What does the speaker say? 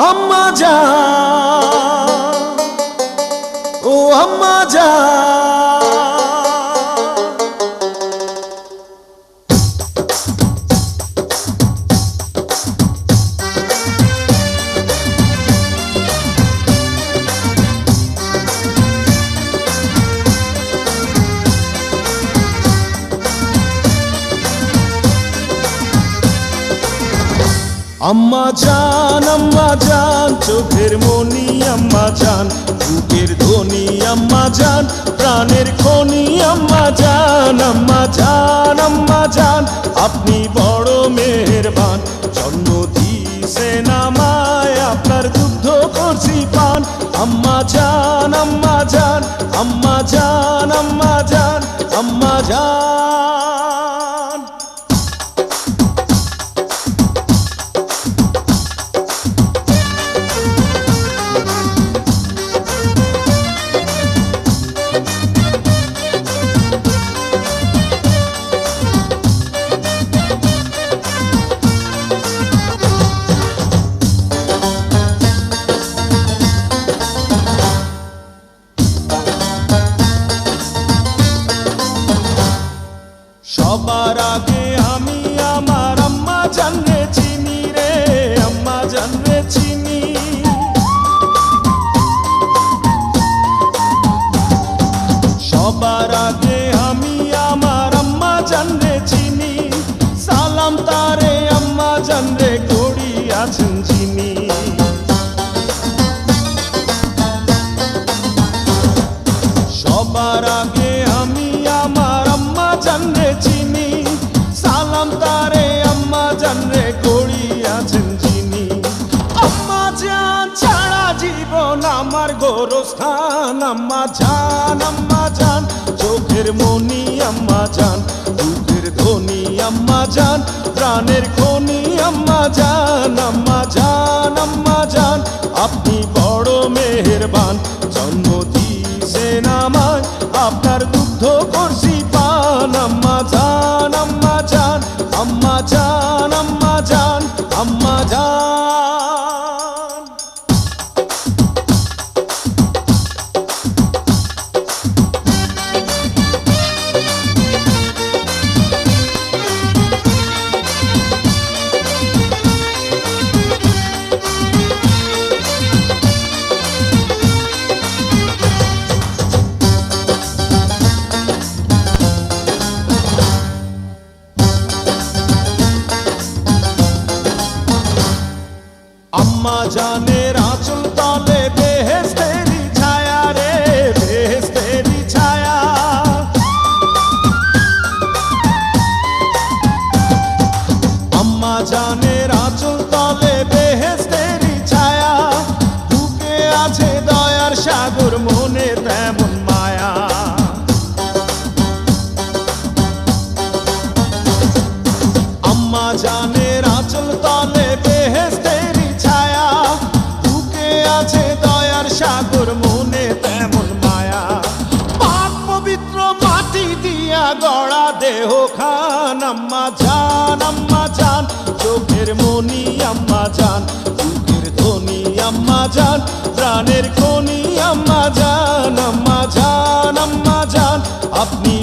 আম্মা জান, ও আম্মা জান, আম্মা জান, চোখের মনি আম্মা জান, বুকের ধ্বনি আম্মা জান, প্রাণের খনি আম্মা জান, আম্মা জান, আম্মা জান, আপনি বড় মেহেরবান, জন্ম দিয়েছেন আমায়, আপনার দুগ্ধ করছি পান, আম্মা জান, আম্মা জান, আম্মা জান, আম্মা জান, আম্মা জান। সবার আগে আমি আমার আম্মা জানরে চিনি রে, আম্মা জানরে চিনি, সবার আগে আমি আমার আম্মা জানরে চিনি, সালাম তারে আম্মা জানরে করি আছেন যিনি, সবার আগে আমি আমার আম্মা জানরে চিনি, সালাম তারে আম্মা জানরে করি আছেন যিনি, আম্মা জান ছাড়া জীবন আমার গোরস্থান, আম্মা জান, আম্মা জান, চোখের মনি আম্মা জান, বুকের ধ্বনি আম্মা জান, প্রাণের খনি আম্মা জান, আম্মা জান, আম্মা জান, আপনি বড় মেহেরবান, জন্ম দিয়েছেন আমায়, আপনার দুগ্ধ করছি পান, আম্মা জান, আম্মা জান, আম্মা জান, আম্মা জান, আম্মা জান। আম্মা জানের আঁচল তলে বেহেশতেরি ছায়া রে, বেহেশতেরি ছায়া, আম্মা জানের আঁচল তলে বেহেশতেরি ছায়া, বুকে আছে দয়ার সাগর, মনে তেমন মায়া, আম্মা জানের আঁচল তলে বেহেশতেরি ছায়া, বুকে আছে দয়ার সাগর, মনে তেমন মায়া, পাক পবিত্র মাটি দিয়া গড়া দেহ খান, আম্মা জান, আম্মা জান, চোখের মনি আম্মা জান, বুকের ধ্বনি আম্মা জান, প্রাণের খনি আম্মা জান, আম্মা জান, আম্মা জান, আপনি